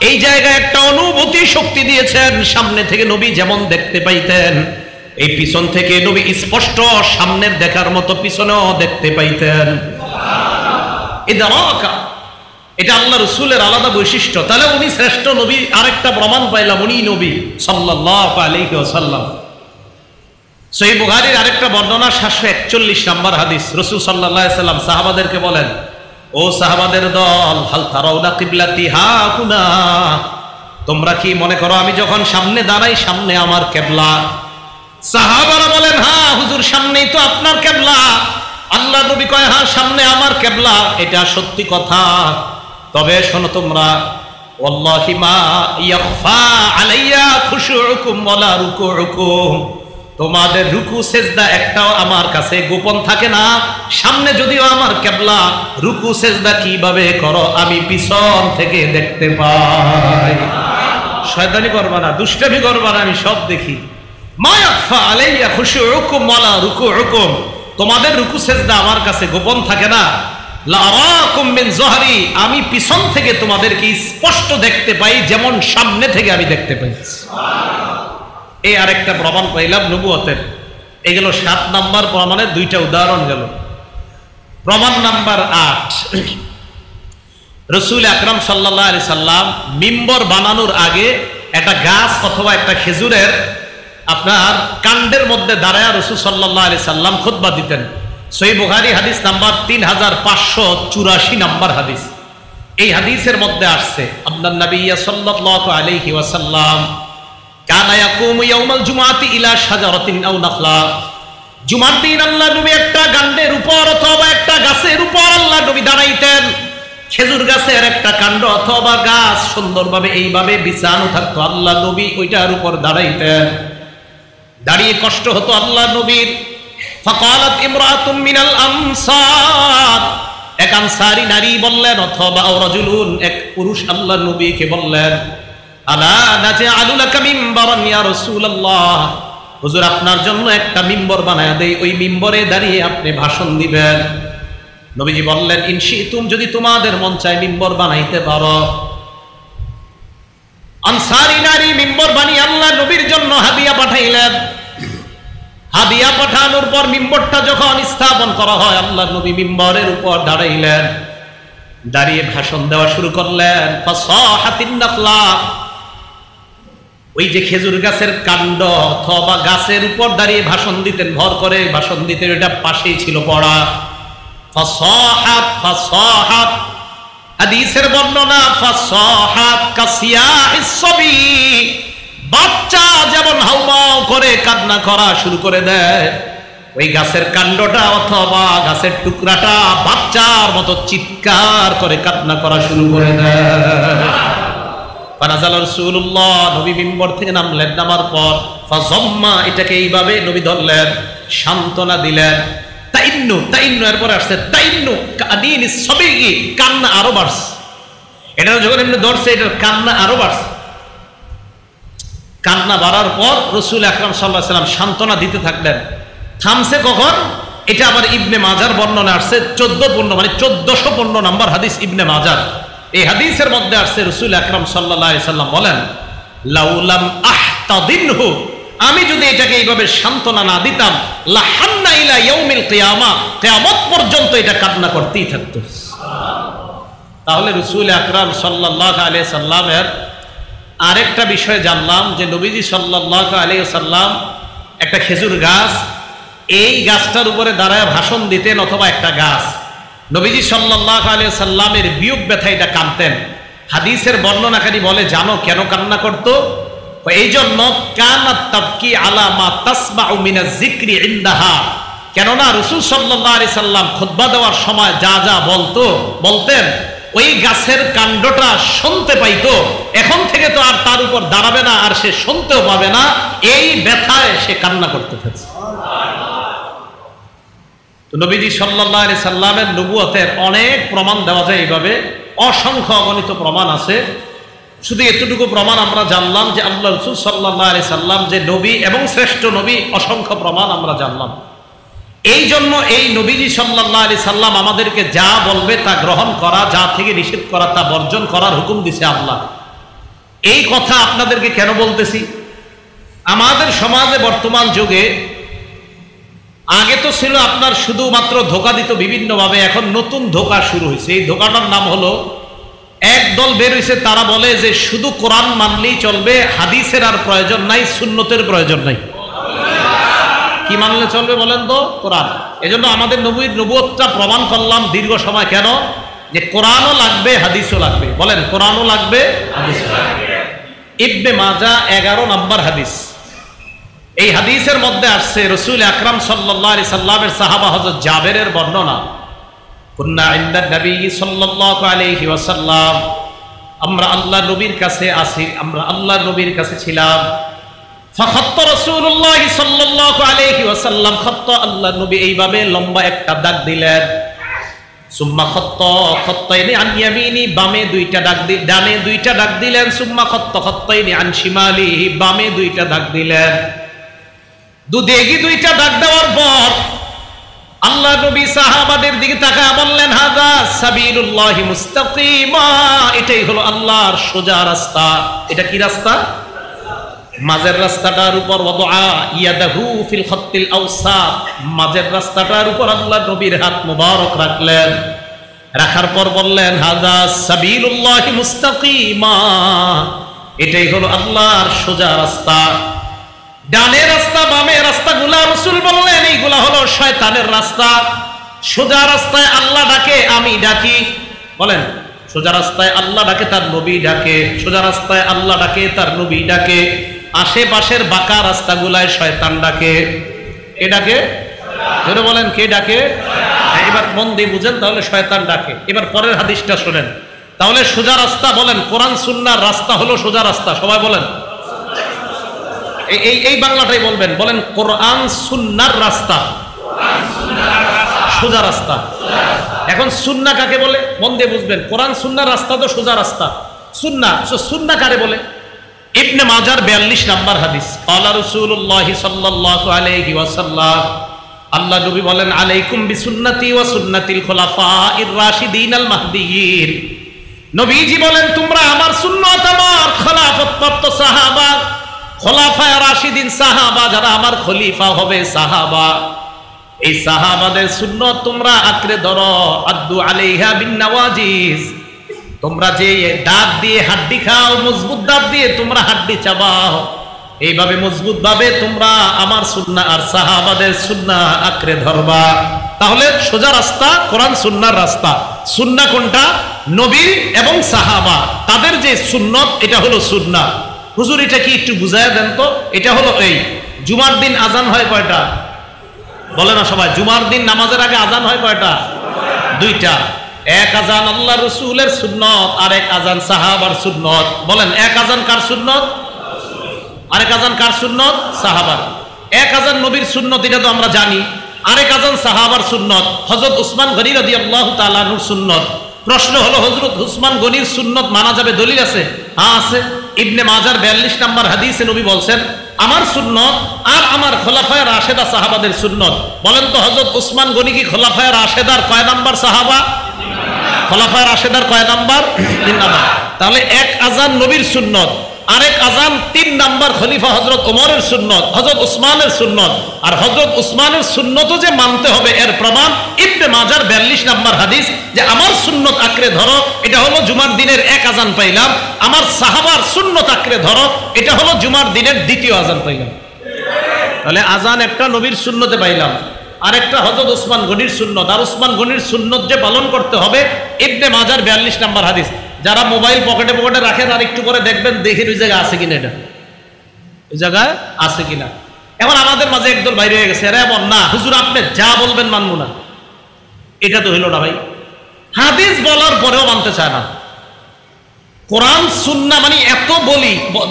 এই জায়গায় একটা অনুভূতি শক্তি দিয়েছেন। সামনে থেকে নবী যেমন দেখতে পাইতেন, এই পিছন থেকে নবী স্পষ্ট সামনের দেখার মতো পিছনেও দেখতে পাইতেন। ইদরাকা, এটা আল্লাহ রাসূলের আলাদা বৈশিষ্ট্য। তাহলে উনি শ্রেষ্ঠ নবী, আরেকটা প্রমাণ পাইলাম, উনি নবী সাল্লাল্লাহু আলাইহি ওয়াসাল্লাম। সহিহ বুখারীর আরেকটা বর্ণনা 741 নাম্বার হাদিস। রাসূল সাল্লাল্লাহু আলাইহি ওয়াসাল্লাম সাহাবাদেরকে বলেন, ও সাহাবাদের দল, হাল তারাউনা কিবলাতি হাকুনা, তোমরা কি মনে করো আমি যখন সামনে দাঁড়াই সামনে আমার কিবলা? সাহাবারা বলেন, হ্যাঁ হুজুর, সামনেই তো আপনার কিবলা। আল্লাহ নবী কয়, হ্যাঁ সামনে আমার কিবলা, এটা সত্যি কথা। তবে শোনো তোমরা, ওয়াল্লাহি মা ইয়াখফা আলাইয়া খুশুউকুম ওয়ালা রুকুউকুম, তোমাদের রুকু সেজদা একটাও আমার কাছে গোপন থাকে না। সামনে যদিও আমার কিবলা, রুকু সেজদা কিভাবে করো আমি পিছন থেকে দেখতে পাই। শয়তানি করবা না, দুষ্টামি করবা না, আমি সব দেখি। মা ইয়াখফা আলাইয়া খুশুউকুম ওয়ালা রুকুউকুম, তোমাদের রুকু সেজদা আমার কাছে গোপন থাকে না। লারাকুম মিন যহরি, আমি পিছন থেকে তোমাদেরকে স্পষ্ট দেখতে পাই, যেমন সামনে থেকে আমি দেখতে পাই। এই আরেকটা প্রমাণ পাইলাম নবুয়তের। এগুলো 7 নাম্বার প্রমাণের 2টা উদাহরণ গেল। প্রমাণ নাম্বার 8, রাসূল আকরাম সাল্লাল্লাহু আলাইহি সাল্লাম মিম্বর বানানোর আগে একটা গাছ অথবা একটা খেজুরের আপনার কাণ্ডের মধ্যে দাঁড়ায় রাসূল সাল্লাল্লাহু আলাইহি সাল্লাম খুতবা দিতেন। সহিহ বুখারী হাদিস নাম্বার 3584 নাম্বার হাদিস। এই হাদিসের মধ্যে আসছে আল্লাহর নবী সাল্লাল্লাহু আলাইহি ওয়াসাল্লাম কানা ইয়াকুমু ইয়াউমাল জুমআতি ইলা শাজারাতিন আও নাখলা। জুমার দিন আল্লাহর নবী একটা গান্ডের উপর অথবা একটা গাছের উপর আল্লাহর নবী দাঁড়াইতেন। খেজুর গাছের একটা কাণ্ড অথবা গাছ সুন্দরভাবে এইভাবে বিছানো থাকতো, আল্লাহর নবী ওইটার উপর দাঁড়াইতেন। দাঁড়িয়ে কষ্ট হতো আল্লাহর নবীর। ফাকালাত ইমরাতুম মিনাল আনসার, এক আনসারী নারী বললেন অথবা রাজুলুন, এক পুরুষ আল্লাহর নবীকে বললেন, আলা নাজআলু লাকা মিম্বারান ইয়া রাসূলুল্লাহ, হুজুর আপনার জন্য একটা মিম্বর বানায়া দেই, ওই মিম্বরে দাঁড়িয়ে আপনি ভাষণ দিবেন। নবীজি বললেন, ইনশিতুম, যদি তোমাদের মন চায় মিম্বর বানাইতে পারো। আনসারী নারী মিম্বর বানিয়ে আল্লাহর নবীর জন্য হাদিয়া পাঠাইলেন। হাদিয়া পাঠানোর পর মিম্বরটা যখন স্থাপন করা হয়, আল্লাহর নবী মিম্বরের উপর দাঁড়াইলেন, দাঁড়িয়ে ভাষণ দেওয়া শুরু করলেন। ফাসাহাতিন নাখলা, ওই যে খেজুর গাছের কাণ্ড অথবা গাছের উপর দাঁড়িয়ে ভাষণ দিতেন, ভর করে ভাষণ দিতেন, ওটা পাশেই ছিল পড়া। ফাসাহাত, ফাসাহাত, হাদিসের বর্ণনা ফাসাহাত কাসিয়াইস সাবি, বাচ্চা যেমন হাউমাউ করে কান্না করা শুরু করে দেয়, ওই গাছের কাণ্ডটা অথবা গাছের টুকরাটা বাচ্চার মতো চিৎকার করে কান্না করা শুরু করে দেয়। ফানাজাল রাসূলুল্লাহ, নবী মিম্বর থেকে নামলেন, নামার পর ফাযাম্মা, এটাকে এইভাবে নবী ধরলেন, সান্ত্বনা দিলেন। তাইন্নু, তাইন্নু এর পরে আসছে তাইন্নু কাদিনিস সাবিগি, কান্না আরো বাড়ছে। এটা যখন এমনি ধরছে, এটার কান্না আরো বাড়ছে। কান্না বাড়ার পর রাসূল আকরাম সাল্লাল্লাহু আলাইহি ওয়াসাল্লাম সান্ত্বনা দিতে থাকলেন। থামছে কখন? এটা আবার ইবনে মাজার বর্ণনা আসছে 1415, মানে 1415 নাম্বার হাদিস ইবনে মাজার। এই হাদিসের মধ্যে আসছে রাসূল আকরাম সাল্লাল্লাহু আলাইহি ওয়াসাল্লাম বলেন, লাউলাম আহতাদিনহু, আমি যদি এটাকে এইভাবে সান্ত্বনা না দিতাম, লাহান্না ইলা ইয়াউমিল কিয়ামা, কিয়ামত পর্যন্ত এটা কান্না করতেই থাকতো। তাহলে রাসূল আকরাম সাল্লাল্লাহু আলাইহি সাল্লামের আরেকটা বিষয় জানলাম যে নবীজি সাল্লাল্লাহু আলাইহি সাল্লাম একটা খেজুর গাছ, এই গাছটার উপরে দাঁড়ায় ভাষণ দিতেন অথবা একটা গাছ। নবীজি সাল্লাল্লাহু আলাইহি সাল্লামের বিয়োগ ব্যথা এটা কাঁদতেন। হাদিসের বর্ণনাকারী বলে, জানো কেন কান্না করতো? এই জন্য কানাত তাবকি আলা মা তাসমাউ মিনাজ যিকরি ইনদাহা, কেননা রাসূল সাল্লাল্লাহু আলাইহি সাল্লাম খুতবা দেওয়ার সময় যা যা বলতেন, ওই গাছের কাণ্ডটা শুনতে পাইতো। এখন থেকে তো আর তার উপর দাঁড়াবে না, আর সে শুনতেও পাবে না, এই ব্যথায় সে কান্না করতে থাকছে। তো নবীজি সাল্লাল্লাহু আলাইহি সাল্লামের নবুয়তের অনেক প্রমাণ দেওয়া যায় এইভাবে, অসংখ্য অগণিত প্রমাণ আছে। শুধু এতটুকু প্রমাণ আমরা জানলাম যে আল্লাহ রাসূল সাল্লাল্লাহু আলাইহি সাল্লাম যে নবী এবং শ্রেষ্ঠ নবী, অসংখ্য প্রমাণ আমরা জানলাম। এই জন্য এই নবীজি সাল্লাল্লাহু আলাইহি সাল্লাম আমাদেরকে যা বলবে তা গ্রহণ করা, যা থেকে নিষেধ করা তা বর্জন করার হুকুম দিছে আল্লাহ। এই কথা আপনাদেরকে কেন বলতেছি? আমাদের সমাজে বর্তমান যুগে, আগে তো ছিল আপনার শুধুমাত্র ধোঁকা দিত বিভিন্নভাবে, এখন নতুন ধোঁকা শুরু হয়েছে। এই ধোঁকাটার নাম হলো, এক দল বের হয়েছে, তারা বলে যে শুধু কোরআন মানলেই চলবে, হাদিসের আর প্রয়োজন নাই, সুন্নতের প্রয়োজন নাই। কি মানলে চলবে বলেন তো? কোরআন। এজন্য আমাদের নবীর নবুয়তটা প্রমাণ করলাম দীর্ঘ সময়। কেন? যে কোরআনও লাগবে, হাদিসও লাগবে। বলেন, কোরআনও লাগবে, হাদিসও লাগবে। ইবনে মাজাহ 11 নম্বর হাদিস। এই হাদিসের মধ্যে আসছে রাসূল আকরাম সাল্লাল্লাহু আলাইহি সাল্লামের সাহাবা হযরত জাবেরের বর্ণনা, কুন্না ইনদা নবী সাল্লাল্লাহু আলাইহি ওয়াসাল্লাম, আমরা আল্লাহর নবীর কাছে আছি, আমরা আল্লাহর নবীর কাছে ছিলাম। ফাখাত্তা রাসূলুল্লাহ সাল্লাল্লাহু আলাইহি ওয়াসাল্লাম, খাত্তা, আল্লাহর নবী এইভাবে লম্বা একটা দাগ দিলেন। সুম্মা খাত্তা খাত্তাইনি আন ইয়ামিনি, বামে দুইটা দাগ দিলেন, ডানে দুইটা দাগ দিলেন। সুম্মা খাত্তা খাত্তাইনি আন শিমালি, বামে দুইটা দাগ দিলেন। দুদিকে দুইটা দাগ দেওয়ার পর আল্লাহ নবী সাহাবাদের দিকে তাকায় বললেন, হাযা সাবিলুল্লাহি মুস্তাকিমা, এটাই হলো আল্লাহর সোজা রাস্তা। এটা কি রাস্তা? মাঝের রাস্তাটার উপর ওয়াদা ইয়াদাহু ফিল খাত্তিল আওসাত, মাঝের রাস্তাটার উপর আল্লাহ নবীর হাত মুবারক রাখলেন। রাখার পর বললেন, হাযা সাবিলুল্লাহি মুস্তাকিমা, এটাই হলো আল্লাহর সোজা রাস্তা। ডানে রাস্তা বামে রাস্তাগুলা রাসূল বললেন এইগুলা হলো শয়তানের রাস্তা। সোজা রাস্তায় আল্লাহ ডাকে, আমি ডাকি। বলেন, সোজা রাস্তায় আল্লাহ ডাকে, তার নবী ডাকে। সোজা রাস্তায় আল্লাহ ডাকে, তার নবী ডাকে। আশেপাশের বাঁকা রাস্তাগুলায় শয়তান ডাকে। কে ডাকে? জোরে বলেন, কে ডাকে? এবার মন দিয়ে বুঝেন, তাহলে শয়তান ডাকে। এবার পরের হাদিসটা শোনেন। তাহলে সোজা রাস্তা, বলেন কোরআন সুন্নাহর রাস্তা হলো সোজা রাস্তা। সবাই বলেন, এই বাংলাটাই বলবেন। বলেন, কোরআন সুন্নাহর রাস্তা সোজা রাস্তা। এখন সুন্নাহ কাকে বলে? মন দিয়ে বুঝবেন। কোরআন সুন্নাহর রাস্তা তো সোজা রাস্তা। সুন্নাহ কারে বলে? ইবনে মাজার 42 নম্বর হাদিস। ক্বালা রাসূলুল্লাহ সাল্লাল্লাহু আলাইহি ওয়াসাল্লাম, আল্লাহ নবী বলেন, আলাইকুম বিসুন্নতি ওয়া সুন্নাতিল খুলাফাইর রাশিদিনাল মাহদিয়িন। নবীজি বলেন, তোমরা আমার সুন্নাত, আমার খেলাফতপ্রাপ্ত সাহাবা, খোলাফায়ে রাশিদিন সাহাবা, যারা আমার খলিফা হবে সাহাবা, এই সাহাবাদের সুন্নাত তোমরা আঁকড়ে ধরো। আদ্দু আলাইহা বিন নওয়াজিজ। তোমরা যে দাঁত দিয়ে হাড্ডি খাও, মজবুত দাঁত দিয়ে তোমরা হাড্ডি চাবাও, এইভাবে মজবুত ভাবে তোমরা আমার সুন্নাহ আর সাহাবাদের সুন্নাহ আঁকড়ে ধরবা। তাহলে সোজা রাস্তা কোরআন সুন্নাহর রাস্তা। সুন্নাহ কোনটা? নবী এবং সাহাবা, তাদের যে সুন্নত, এটা হলো সুন্নাহ। হুজুর এটা কি একটু বুঝায় দেন তো? এটা হলো এই জুমার দিন আজান হয় কয়টা? বলে না সবাই। জুমার দিন নামাজের আগে আজান হয় কয়টা? দুইটা। এক আজান আল্লাহ রসুলের সুন্নত, আর এক আজান সাহাবার সুন্নত। বলেন, এক আজান কার সুন্নত? আরেক আজান কার সুন্নত? সাহাবার। এক আজান নবীর সুন্নত, এটা তো আমরা জানি। আরেক আজান সাহাবার সুন্নত, হযরত উসমান গনি রাদিয়াল্লাহু তাআলা আনহুর সুন্নত। প্রশ্ন হলো, হযরত উসমান গনির সুন্নত মানা যাবে? দলিল আছে? হ্যাঁ আছে। ইবনে মাজার 42 নম্বর হাদিসে নবী বলছেন, আমার সুন্নত আর আমার খোলাফায়ে রাশেদা সাহাবাদের সুন্নত। বলেন তো, হযরত উসমান গনি কি খোলাফায়ে রাশেদার কয় নাম্বার সাহাবা? খোলাফায়ে রাশেদার কয় নাম্বার? 3 নাম্বার। তাহলে এক আজান নবীর সুন্নত, আরেক আজান 3 নাম্বার খলিফা হযরত ওমরের সুন্নত, হযরত উসমানের সুন্নত। আর হযরত উসমানের সুন্নতও যে মানতে হবে, এর প্রমাণ ইবনে মাজার 42 নাম্বার হাদিস, যে আমার সুন্নত আঁকড়ে ধরো, এটা হলো জুমার দিনের এক আজান পাইলাম। আমার সাহাবার সুন্নত আঁকড়ে ধরো, এটা হলো জুমার দিনের দ্বিতীয় আজান পাইলাম। তাহলে আজান একটা নবীর সুন্নতে পাইলাম, আরেকটা হযরত উসমান গনির সুন্নত। আর উসমান গনির সুন্নত যে পালন করতে হবে, ইবনে মাজার 42 নাম্বার হাদিস। যারা মোবাইল পকেটে পকেটে রাখেন, আর একটু করে দেখবেন, দেখেন ওই জায়গায় আছে কিনা, এটা ওই জায়গায় আছে কিনা। এখন আমাদের মাঝে একদল বাইরে হয়ে গেছে, এমন না হুজুর আপনি যা বলবেন মানবো না। এটা তো হইল না ভাই। হাদিস বলার পরেও মানতে চায় না। কোরআন সুন্নাহ মানে এত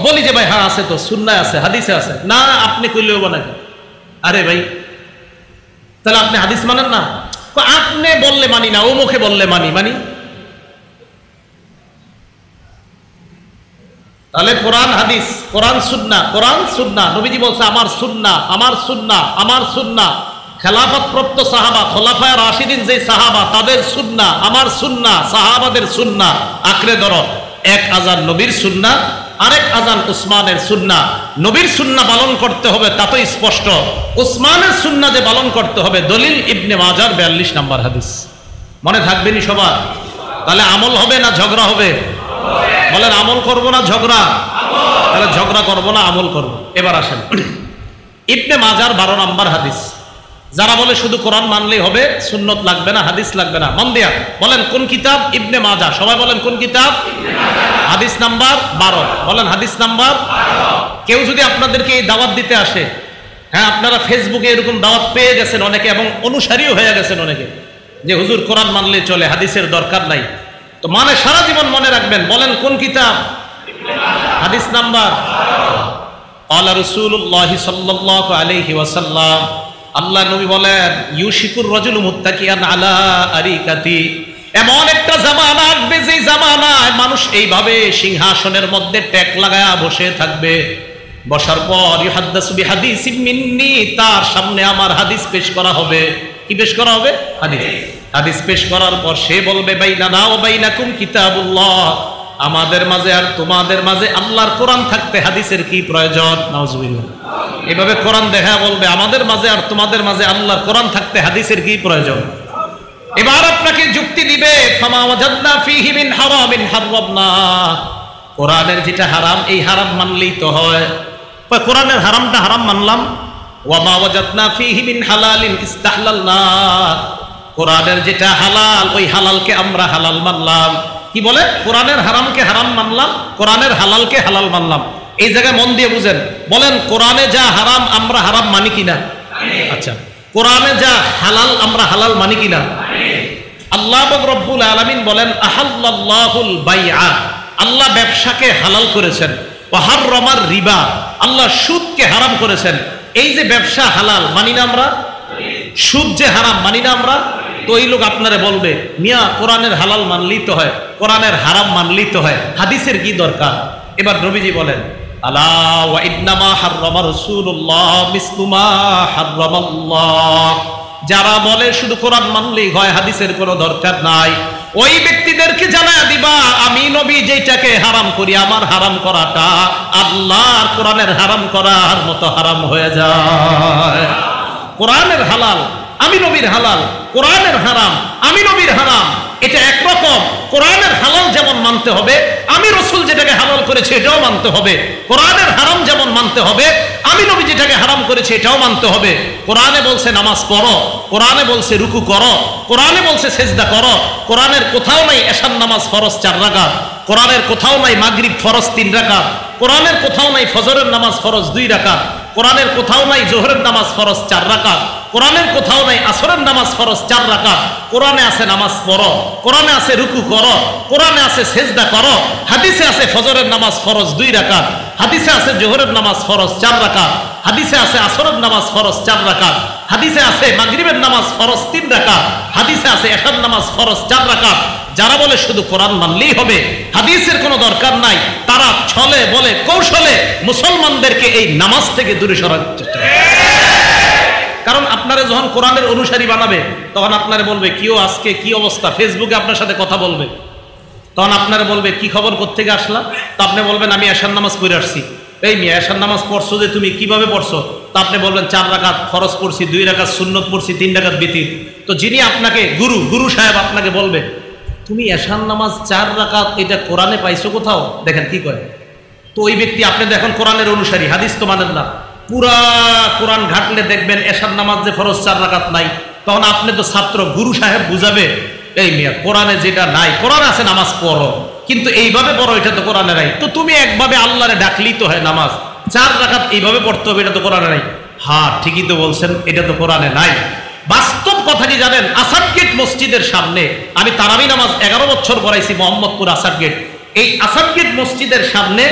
বলি যে ভাই হ্যাঁ আছে, তো সুন্নায় আছে, হাদিসে আছে। না আপনি কইলে হবো নাকি? আরে ভাই, তাহলে আপনি হাদিস মানেন না? আপনি বললে মানি না, ও মুখে বললে মানি। তাহলে কোরআন হাদিস, কোরআন সুন্নাহ, কোরআন সুন্নাহ। নবীজি বলছে, আমার সুন্নাহ, আমার সুন্নাহ, আমার সুন্নাহ। খেলাফতপ্রাপ্ত সাহাবা, খোলাফায়ে রাশিদিন যে সাহাবা, তাদের সুন্নাহ, আমার সুন্নাহ, সাহাবাদের সুন্নাহ আঁকড়ে ধরো। এক আজান নবীর সুন্নাহ, আরেক আজান উসমানের সুন্নাহ। নবীর সুন্নাহ পালন করতে হবে, তা তো স্পষ্ট। উসমানের সুন্নাহ যে পালন করতে হবে, দলিল ইবনে মাজার 42 নম্বর হাদিস। মনে থাকবেনি সবার? তাহলে আমল হবে না ঝগড়া হবে? বলেন, আমল করব না ঝগড়া? তাহলে ঝগড়া করব না, আমল করব। এবার আসেন ইবনে মাজার 12 নম্বর হাদিস। যারা বলে শুধু কোরআন মানলেই হবে, সুন্নত লাগবে না, হাদিস লাগবে না, মন দিয়া বলেন কোন কিতাব? ইবনে মাজাহ। সবাই বলেন কোন কিতাব? হাদিস নাম্বার 12। বলেন হাদিস নাম্বার 12। কেউ যদি আপনাদেরকে এই দাওয়াত দিতে আসে, হ্যাঁ আপনারা ফেসবুকে এরকম দাওয়াত পেয়ে গেছেন অনেকে, এবং অনুসারীও হয়ে গেছেন অনেকে, যে হুজুর কোরআন মানলে চলে, হাদিসের দরকার নাই। তো মানে সারা জীবন মনে রাখবেন, বলেন কোন কিতাব? হাদিস নাম্বার 12। ক্বালা রাসূলুল্লাহ সাল্লাল্লাহু আলাইহি ওয়াসাল্লাম, আল্লাহ নবী বলেন, ইউশিকুর রাজুলু মুত্তাকিয়ান আলা আরিকাতি। এমন একটা জামানা আসবে, যে জামানায় মানুষ এইভাবে সিংহাসনের মধ্যে টেক লাগায়া বসে থাকবে। বসার পর ইউহাদ্দাসু বিহাদিসিম মিন্নি, তার সামনে আমার হাদিস পেশ করা হবে। কি পেশ করা হবে? হাদিস। হাদিস পেশ করার পর সে বলবে, বাইনানা ওয়া বাইনাকুম কিতাবুল্লাহ, আমাদের মাঝে আর তোমাদের মাঝে আল্লাহর কোরআন থাকতে হাদিসের কি প্রয়োজন? নাউজুবিল্লাহ। এভাবে কোরআন দেখা বলবে, আমাদের মাঝে আর তোমাদের মাঝে আল্লাহর কোরআন থাকতে হাদিসের কি প্রয়োজন? এবার আপনাকে যুক্তি দিবে, ফামা ওয়াজাদনা ফীহি মিন হারামিন হারামনা, কোরআনের যেটা হারাম, এই হারাম মানলেই তো হয়। কোরআনের হারামটা হারাম মানলাম, ওয়া মা ওয়াজাদনা ফীহি মিন হালালিন ইস্তাহলালনা, কোরআনের যেটা হালাল ওই হালালকে আমরা হালাল মানলাম। কি বলে? কোরআনের হারামকে হারাম মানলাম, কোরআনের হালালকে হালাল মানলাম। এই জায়গায় মন দিয়ে বুঝেন, বলেন কোরআনে যা হারাম আমরা হারাম মানি কিনা? আচ্ছা, কোরআনে যা হালাল আমরা হালাল মানি কিনা? আল্লাহ রব্বুল আলামিন বলেন আহাল্লাল্লাহুল বাইআ, আল্লাহ ব্যবসাকে হালাল করেছেন, ওয়া হাররামার রিবা, আল্লাহ সুদকে হারাম করেছেন। এই যে ব্যবসা হালাল মানি না আমরা, সুদ যে হারাম মানি না আমরা। তো এই লোক আপনারে বলবে মিয়া কোরআনের হালাল মানলেই তো হয়, কোরআনের হারাম মানলেই তো হয়, হাদিসের কি দরকার? এবার নবীজি বলেন আলা ওয়া ইন্নামা হাররামা রাসূলুল্লাহ মিসলু মা হাররামাল্লাহ, যারা বলে শুধু কোরআন মানলেই হয়, হাদিসের কোনো দরকার নাই, ওই ব্যক্তিদেরকে জানায়া দিবা আমি নবী যেটাকে হারাম করি, আমার হারাম করাটা আল্লাহর কোরআনের হারাম করার মতো হারাম হয়ে যায়। কোরআনের হালাল আমি নবীর হালাল, কোরআনের হারাম আমি নবীর হারাম, এটা একরকম। কোরআনের হালাল যেমন মানতে হবে, আমি রাসূল যেটাকে হালাল করেছি এটাও মানতে হবে। কোরআনের হারাম যেমন মানতে হবে, আমি নবী যেটাকে হারাম করেছি এটাও মানতে হবে। কোরআনে বলছে নামাজ পড়ো, কোরআনে বলছে রুকু করো, কোরআনে বলছে সেজদা করো। কোরআনের কোথাও নাই এশার নামাজ ফরজ 4 রাকাত, কোরআনের কোথাও নাই মাগরিব ফরজ 3 রাকাত, কোরআনের কোথাও নাই ফজরের নামাজ ফরজ 2 রাকাত, কোরআনের কোথাও নাই জোহরের নামাজ ফরজ 4 রাকাত, কোরআনের কোথাও নাই আসরের নামাজ ফরজ 4 রাকাত। কোরআনে আছে নামাজ পড়ো, কোরআনে আছে রুকু করো, কোরআনে আছে সেজদা করো, হাদিসে আছে ফজরের নামাজ ফরজ 2 রাকাত, হাদিসে আছে জোহরের নামাজ ফরজ 4 রাকাত, হাদিসে আছে আসরের নামাজ ফরজ 4 রাকাত, হাদিসে আছে মাগরিবের নামাজ ফরজ 3 রাকাত, হাদিসে আছে এশার নামাজ ফরজ 4 রাকাত। যারা বলে শুধু কোরআন মানলেই হবে, হাদিসের কোনো দরকার নাই, তারা ছলে বলে কৌশলে মুসলমানদেরকে এই নামাজ থেকে দূরে সরানোর চেষ্টা করে। কারণ আপনারা যখন কোরআনের অনুসারী বানাবে তখন আপনারা বলবে কিও আজকে কি অবস্থা, ফেসবুকে আপনার সাথে কথা বলবে, তখন আপনারা বলবে কি খবর, কোত্থেকে আসলা? তো আপনি বলবেন আমি এশার নামাজ পড়ে আসছি। এই মিয়া এশার নামাজ পড়ছো যে তুমি কিভাবে পড়ছো? তো আপনি বলবেন 4 রাকাত ফরজ পড়ছি, 2 রাকাত সুন্নত পড়ছি, 3 রাকাত বিতির। তো যিনি আপনাকে গুরু সাহেব আপনাকে বলবে তুমি এশার নামাজ 4 রাকাত এটা কোরআনে পাইছো কোথাও? দেখেন কি করে। তো ওই ব্যক্তি আপনি দেখেন কোরআনের অনুসারী, হাদিস তো মানেন না, পুরা কোরআন ঘাটলে দেখবেন এশার নামাজ যে ফরজ 4 রাকাত নাই। তখন আপনি তো ছাত্র, গুরু সাহেব বুঝাবে এই মিয়া কোরআনে যেটা নাই, কোরআন আছে নামাজ পড়ো, কিন্তু এইভাবে পড়ো এটা তো কোরআনে নাই। তো তুমি একভাবে আল্লাহরে ডাকলেই তো হয়, নামাজ 4 রাকাত এইভাবে পড়তে হবে, এটা তো কোরআনে নাই। হ্যাঁ ঠিকই তো বলছেন, এটা তো কোরআনে নাই। বাস্তব কথা কি জানেন? আসাদ গেট মসজিদের সামনে আমি তারাবি নামাজ 11 বছর পড়াইছি, মোহাম্মদপুর আসাদ গেট। এই আসাদ গেট মসজিদের সামনে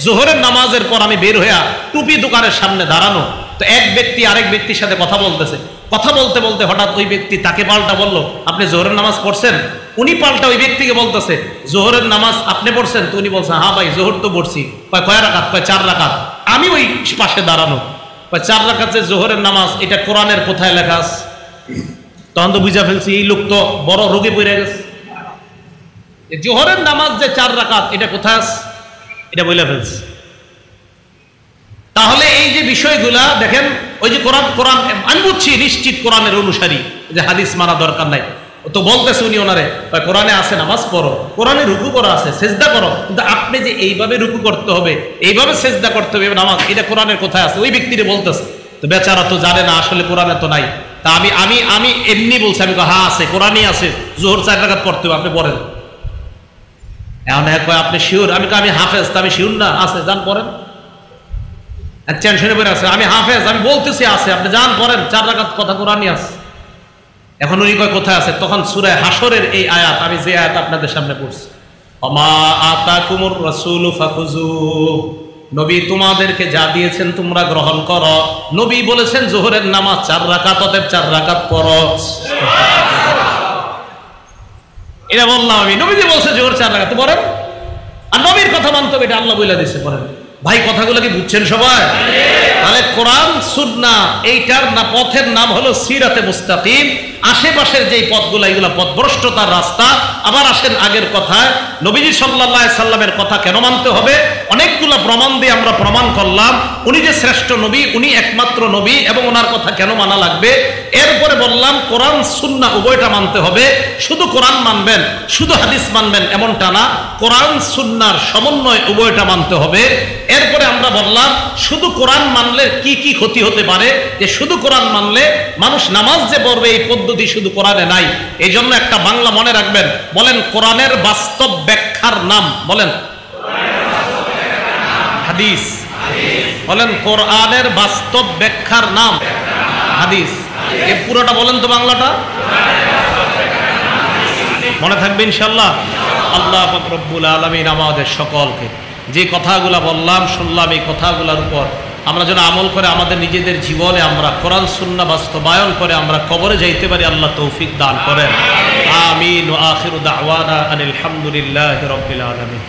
জোহরের নামাজের পর আমি বের হইয়া টুপি দোকানের সামনে দাঁড়ানো, তো এক ব্যক্তি আরেক ব্যক্তির সাথে কথা বলতেছে। কথা বলতে বলতে হঠাৎ ওই ব্যক্তি তাকে পাল্টা বললো আপনি জোহরের নামাজ পড়ছেন? উনি পাল্টা ওই ব্যক্তিকে বলতেছে জোহরের নামাজ আপনি পড়ছেন? তো উনি বলছেন হ্যাঁ ভাই জোহর তো পড়ছি। কয় রাকাত? 4 রাকাত। আমি ওই পাশে দাঁড়ানো, 4 রাকাত যে জোহরের নামাজ এটা কোরআনের কোথায় লেখা আছে? তখন তো বুঝা ফেলছি এই লোক তো বড় রোগে পড়ে গেছে। জোহরের নামাজ যে 4 রাকাত এটা কোথায় আছে এটা বলে ফেলছে। তাহলে এই যে বিষয়গুলা দেখেন, ওই যে কোরআন আমি বুঝছি নিশ্চিত কোরআনের অনুসারী, যে হাদিস মানা দরকার নাই, তো বলতেছে উনি ওনারে কোরআনে আছে নামাজ পড়ো, কোরআনে রুকু করা আছে, সেজদা করো, কিন্তু আপনি যে এইভাবে রুকু করতে হবে, এইভাবে সেজদা করতে হবে নামাজ, এটা কোরআনের কোথায় আছে? ওই ব্যক্তিরে বলতেছে। তো বেচারা তো জানে না আসলে কোরআনে তো নাই। তা আমি এমনি বলছি, আমি হ্যাঁ আছে, কোরআনই আছে, জোহর 4 রাকাত পড়তে হবে, আপনি পড়েন। এখন কয় আপনি শিওর? আমি হাফেজ, আমি শিওর না, আছে যান পড়েন। টেনশনে পড়ে আছে, আমি হাফেজ, আমি বলতেছি আছে, আপনি যান পড়েন, 4 রাকাত কথা কোরআনই আছে। এখন উনি কয় কোথায় আছে? তখন সূরা হাশরের এই আয়াত, আমি যে আয়াত আপনাদের সামনে পড়ছি, ওমা আতাকুমুর রাসূলু ফাখুযুহু, নবী তোমাদেরকে যা দিয়েছেন তোমরা গ্রহণ করো। নবী বলেছেন জোহরের নামাজ 4 রাকাত, অতএব 4 রাকাত পড়ো। এটা বললাম আমি, নবীজি বলছে জোহর 4 রাকাত পড়েন, আর নবীর কথা মানতে হবে, এটা আল্লাহ বলে দিয়েছে পড়েন। ভাই কথাগুলো কি বুঝছেন সবাই? তাহলে কোরআন সুন্নাহ এইটার না পথের নাম হলো সিরাতে মুস্তাকিম। আশেপাশের যেই পথগুলো এগুলো পথভ্রষ্টতার রাস্তা। আবার আসেন আগের কথায়, নবীজি সাল্লাল্লাহু আলাইহি সাল্লামের কথা কেন মানতে হবে? অনেকগুলো প্রমাণ দিয়ে আমরা প্রমাণ করলাম উনি যে শ্রেষ্ঠ নবী, উনি একমাত্র নবী, এবং ওনার কথা কেন মানা লাগবে। এরপরে বললাম কোরআন সুন্নাহ উভয়টা মানতে হবে। শুধু কোরআন মানবেন, শুধু হাদিস মানবেন এমনটা না, কোরআন সুন্নাহর সমন্বয় উভয়টা মানতে হবে। এরপরে আমরা বললাম শুধু কোরআন মানলে কি কি ক্ষতি হতে পারে, যে শুধু কোরআন মানলে মানুষ নামাজ যে পড়বে এই পদ্ধতি শুধু কোরআনে নাই। এই জন্য একটা বাংলা মনে রাখবেন, বলেন কোরআনের বাস্তব ব্যাখ্যার নাম, বলেন হাদিস। বলেন কোরআনের বাস্তব ব্যাখ্যার নাম হাদিস। এই পুরোটা বলেন তো বাংলাটা, মনে থাকবে ইনশাআল্লাহ। আল্লাহ পাক রব্বুল আলামিন আমাদের সকলকে যে কথাগুলা বললাম শুনলাম, এই কথাগুলোর উপর আমরা যেন আমল করে আমাদের নিজেদের জীবনে আমরা কোরআন সুন্নাহ বাস্তবায়ন করে আমরা কবরে যাইতে পারি, আল্লাহ তৌফিক দান করেন। আমিন। ওয়া আখিরু দাওয়ানা আনিল হামদুলিল্লাহি রাব্বিল আলামিন।